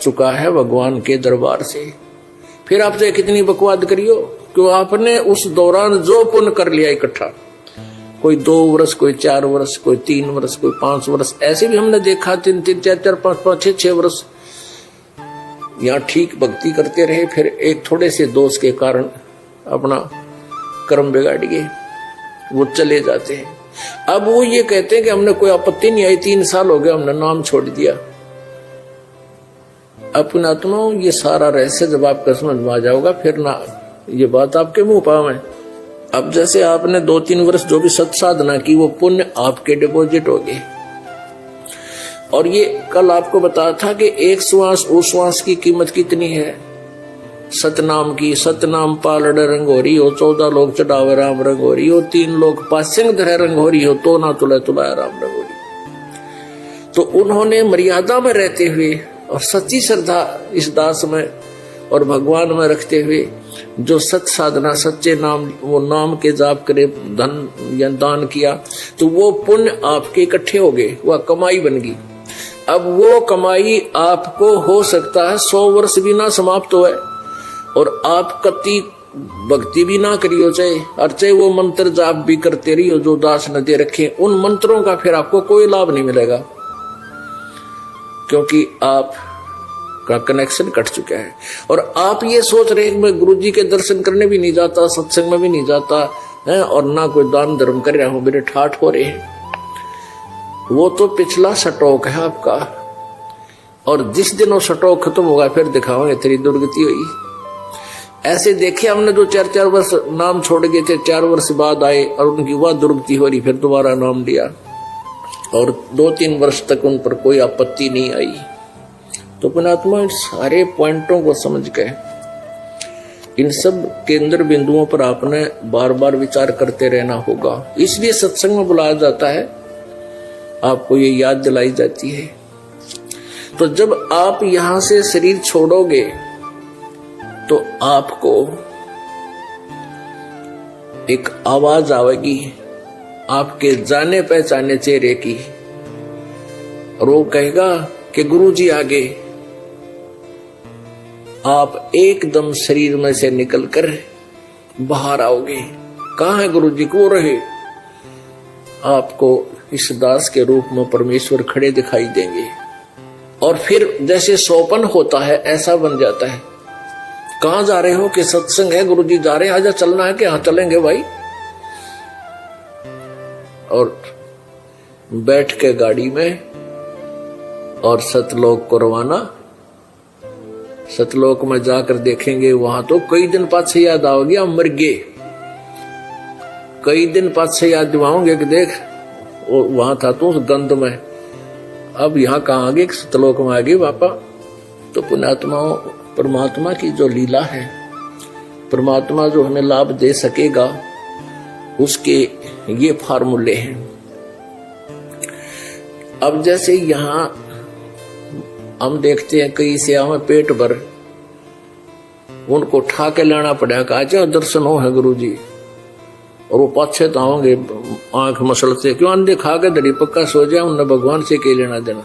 चुका है भगवान के दरबार से। फिर आपसे कितनी बकवाद करियो, क्यों आपने उस दौरान जो पुण्य कर लिया इकट्ठा, कोई 2 वर्ष, कोई 4 वर्ष, कोई 3 वर्ष, कोई 5 वर्ष, ऐसे भी हमने देखा 3-3, 4-4, 5-5, 6-6 वर्ष यहाँ ठीक भक्ति करते रहे, फिर एक थोड़े से दोष के कारण अपना कर्म बिगाड़ गए, वो चले जाते हैं। अब वो ये कहते हैं कि हमने कोई आपत्ति नहीं आई, 3 साल हो गए हमने नाम छोड़ दिया। अपना आत्माओं ये सारा रहस्य जब आपका समझ में आ जाओगा, फिर ना ये बात आपके मुंह पाव है। अब जैसे आपने 2-3 वर्ष जो भी सत साधना की, वो पुण्य आपके डिपॉजिट हो गए। और ये कल आपको बताया था कि एक श्वास उस श्वास की कीमत कितनी है। सतनाम की, सतनाम पालड़ रंगोरी हो, 14 लोग चढ़ावे राम रंगोरी हो, 3 लोग पासिंग धरे रंगोरी हो, तो ना तुला तुलाया राम रंगोरी। तो उन्होंने मर्यादा में रहते हुए और सच्ची श्रद्धा इस दास में और भगवान में रखते हुए जो सत साधना, सच्चे नाम, वो नाम के जाप करे, धन या दान किया, तो वो पुण्य आपके इकट्ठे हो गए, वह कमाई बन गई। अब वो कमाई आपको हो सकता है 100 वर्ष भी ना समाप्त हो, और आप कति भक्ति भी ना करियो चाहे, और चाहे वो मंत्र जाप भी करते रहियो जो दास ने दे रखे, उन मंत्रों का फिर आपको कोई लाभ नहीं मिलेगा, क्योंकि आप का कनेक्शन कट चुका है। और आप ये सोच रहे हैं मैं गुरुजी के दर्शन करने भी नहीं जाता, सत्संग में भी नहीं जाता है, और ना कोई दान धर्म कर रहा हूं, मेरे ठाठ हो रहे हैं। वो तो पिछला स्टॉक है आपका, और जिस दिन वो स्टॉक खत्म होगा फिर दिखाओगे तेरी दुर्गति हुई। ऐसे देखे हमने जो 4-4 वर्ष नाम छोड़ गए थे, 4 वर्ष बाद आए और उनकी वह दुर्गति हो रही, फिर दोबारा नाम लिया, और 2-3 वर्ष तक उन पर कोई आपत्ति नहीं आई। तो पुण्यात्मा सारे पॉइंटों को समझ गए, इन सब केंद्र बिंदुओं पर आपने बार बार विचार करते रहना होगा। इसलिए सत्संग में बुलाया जाता है, आपको ये याद दिलाई जाती है। तो जब आप यहां से शरीर छोड़ोगे तो आपको एक आवाज आवेगी आपके जाने पहचाने चेहरे की, और वो कहेगा कि गुरुजी आगे। आप एकदम शरीर में से निकलकर बाहर आओगे। कहाँ है गुरुजी? को रहे आपको इस दास के रूप में परमेश्वर खड़े दिखाई देंगे, और फिर जैसे सोपन होता है ऐसा बन जाता है। कहाँ जा रहे हो? कि सत्संग है, गुरुजी जा रहे हैं, आजा चलना है। कि हाँ चलेंगे भाई। और बैठ के गाड़ी में और सतलोक को रवाना। सतलोक में जाकर देखेंगे वहां तो कई दिन पाछे याद आओगे हम मर गए, कई दिन पाछे याद दिवाओगे कि देख वहां था तू गंध में, अब यहाँ कहाँ आ गए? सतलोक में आ गए पापा। तो पुण्यात्माओं, परमात्मा की जो लीला है, परमात्मा जो हमें लाभ दे सकेगा, उसके ये फार्मूले हैं। अब जैसे यहाँ हम देखते हैं कई से हमें पेट भर उनको उठा के लाना पड़ेगा, आज दर्शन हो है गुरुजी, और वो पाछे तो आओगे आंख मसलते, क्यों अंधे खा के दड़ी पक्का सो जाए, उन्हें भगवान से के लेना देना।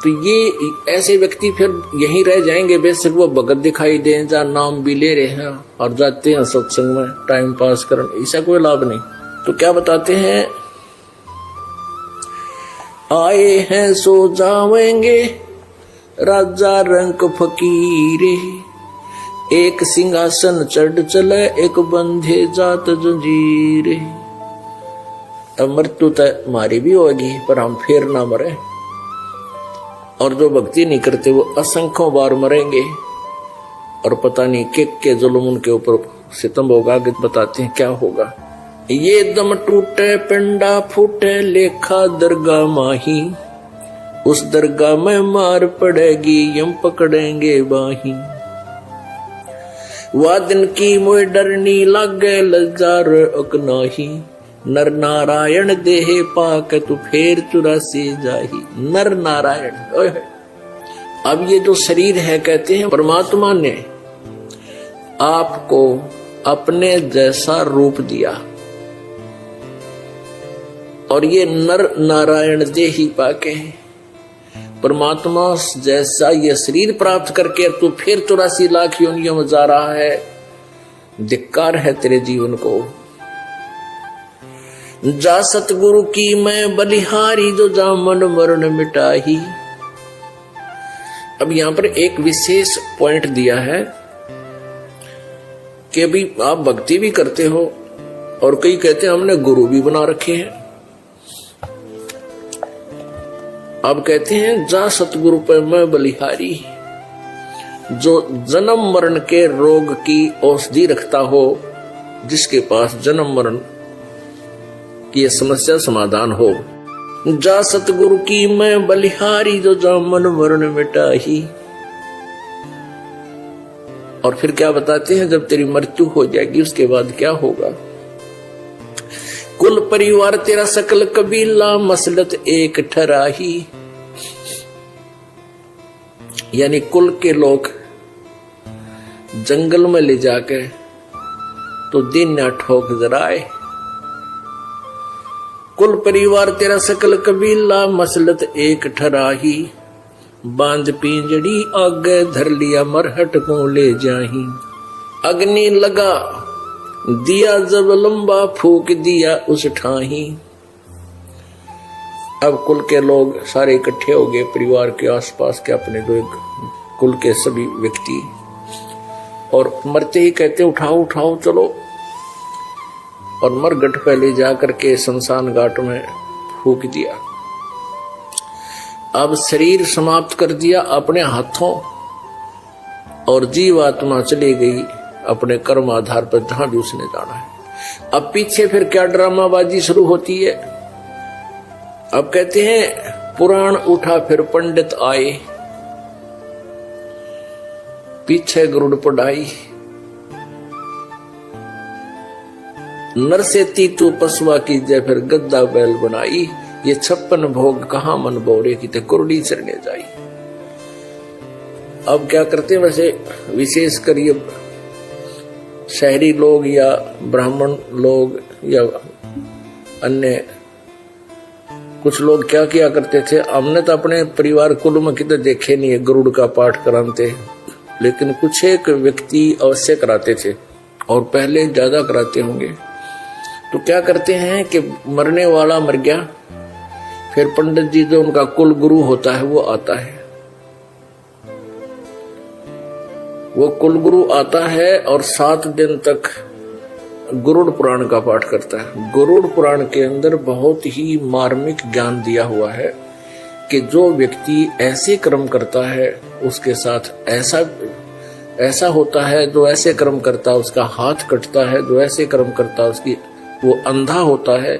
तो ये ऐसे व्यक्ति फिर यहीं रह जाएंगे, बेशक वो भगत दिखाई दे, जहाँ नाम भी ले रहे हैं और जाते हैं सत्संग में टाइम पास करने, ऐसा कोई लाभ नहीं। तो क्या बताते हैं? आए हैं सो जावेंगे राजा रंक फकीरे, एक सिंहासन चढ़ चले एक बंधे जात जंजीरे। अब मृत्यु तो मारी भी होगी पर हम फिर ना मरे, और जो भक्ति नहीं करते वो असंख्यों बार मरेंगे, और पता नहीं के जुल्म उनके ऊपर सितम होगा। कि बताते हैं क्या होगा। ये दम टूटे पिंडा फूटे लेखा दरगाह माही, उस दरगाह में मार पड़ेगी यम पकड़ेंगे बाही। वह दिन की मोह डरनी लागे लजार अकनाही, नर नारायण देहे पाक तू फेर 84 जाही। नर नारायण, अब ये जो शरीर है, कहते हैं परमात्मा ने आपको अपने जैसा रूप दिया, और ये नर नारायण देही पाके परमात्मा जैसा ये शरीर प्राप्त करके तू फिर 84 लाख योनियों में जा रहा है। धिक्कार है तेरे जीवन को। जा सतगुरु की मैं बलिहारी, जो जा मन मरण मिटाही। अब यहां पर एक विशेष पॉइंट दिया है कि अभी आप भक्ति भी करते हो और कई कहते हैं हमने गुरु भी बना रखे हैं। अब कहते हैं जा सतगुरु पे मैं बलिहारी, जो जन्म मरण के रोग की औषधि रखता हो, जिसके पास जन्म मरण की समस्या समाधान हो। जा सतगुरु की मैं बलिहारी, जो जा मन मरण मिटाही। और फिर क्या बताते हैं, जब तेरी मृत्यु हो जाएगी उसके बाद क्या होगा। कुल परिवार तेरा सकल कबीला, मसलत एक ठराही। यानी कुल के लोग जंगल में ले जाके तो दिन न ठोक जराए। कुल परिवार तेरा सकल कबीला, मसलत एक ठराही। बांध पिंजड़ी आगे धर लिया, मरहट को ले जाही। अग्नि लगा दिया जब लंबा, फूक दिया उस ठाही। अब कुल के लोग सारे इकट्ठे हो गए, परिवार के आसपास के अपने लोग, कुल के सभी व्यक्ति, और मरते ही कहते उठाओ उठाओ चलो। और मरघट पे ले जाकर के शमशान घाट में फूक दिया। अब शरीर समाप्त कर दिया अपने हाथों, और जीवात्मा चली गई अपने कर्म आधार पर जहां भी उसने जाना है। अब पीछे फिर क्या ड्रामाबाजी शुरू होती है। अब कहते हैं पुराण उठा फिर पंडित आए, पीछे गरुड़ पढ़ाई। नर से तीतू पशुआ की जय, फिर गद्दा बैल बनाई। ये 56 भोग कहाँ मन बोरे की, ते कुरडी चरने जाई। अब क्या करते हैं, वैसे विशेषकर ये शहरी लोग या ब्राह्मण लोग या अन्य कुछ लोग क्या किया करते थे। हमने तो अपने परिवार कुल में कितने देखे नहीं है गरुड़ का पाठ कराते, लेकिन कुछ एक व्यक्ति अवश्य कराते थे, और पहले ज्यादा कराते होंगे। तो क्या करते हैं कि मरने वाला मर गया, फिर पंडित जी जो उनका कुल गुरु होता है वो आता है। वो कुल गुरु आता है और 7 दिन तक गरुड़ पुराण का पाठ करता है। गरुड़ पुराण के अंदर बहुत ही मार्मिक ज्ञान दिया हुआ है कि जो व्यक्ति ऐसे कर्म करता है उसके साथ ऐसा होता है, जो ऐसे कर्म करता है उसका हाथ कटता है, जो ऐसे कर्म करता है उसकी वो अंधा होता है,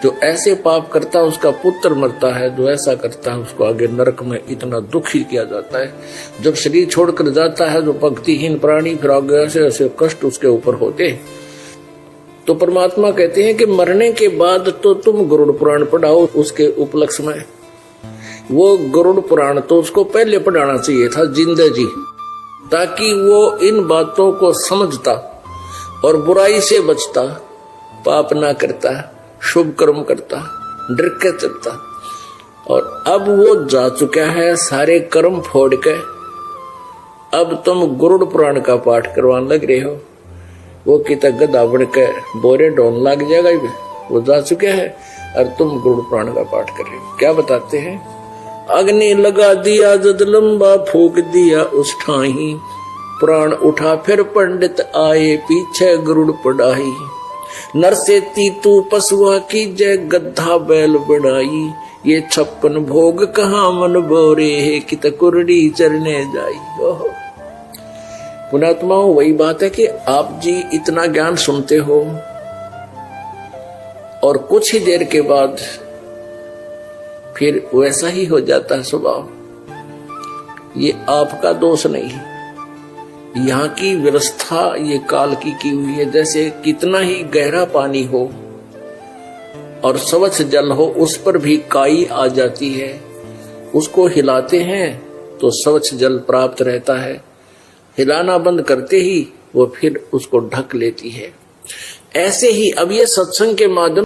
जो ऐसे पाप करता है उसका पुत्र मरता है, जो ऐसा करता है उसको आगे नरक में इतना दुखी किया जाता है। जब शरीर छोड़कर जाता है जो भक्तिहीन प्राणी, फिर आगे ऐसे ऐसे कष्ट उसके ऊपर होते। तो परमात्मा कहते हैं कि मरने के बाद तो तुम गरुड़ पुराण पढ़ाओ। उसके उपलक्ष्य में वो गरुड़ पुराण तो उसको पहले पढ़ाना चाहिए था जिंदा जी, ताकि वो इन बातों को समझता और बुराई से बचता, पाप ना करता, शुभ कर्म करता, डर के चलता। और अब वो जा चुका है सारे कर्म फोड़ के, अब तुम गरुड़ पुराण का पाठ करवाने लग रहे हो। वो कितना गधा बन के बोरे ढोन लग जाएगा, वो जा चुके हैं और तुम गरुड़ पुराण का पाठ कर रहे हो। क्या बताते हैं, अग्नि लगा दिया जद लंबा, फूक दिया उस ठाही। प्राण उठा फिर पंडित आए, पीछे गरुड़ पढ़ाई। नर से तीतू पशुआ की जय, गद्दा बैल बनाई। ये 56 भोग कहाँ मन बोरे है, कित कुरडी चरने जाई। पुणात्माओं, वही बात है कि आप जी इतना ज्ञान सुनते हो और कुछ ही देर के बाद फिर वैसा ही हो जाता है स्वभाव। ये आपका दोष नहीं, यहाँ की व्यवस्था ये काल की हुई है। जैसे कितना ही गहरा पानी हो और स्वच्छ जल हो, उस पर भी काई आ जाती है, उसको हिलाते हैं तो स्वच्छ जल प्राप्त रहता है, हिलाना बंद करते ही वो फिर उसको ढक लेती है। ऐसे ही अब ये सत्संग के माध्यम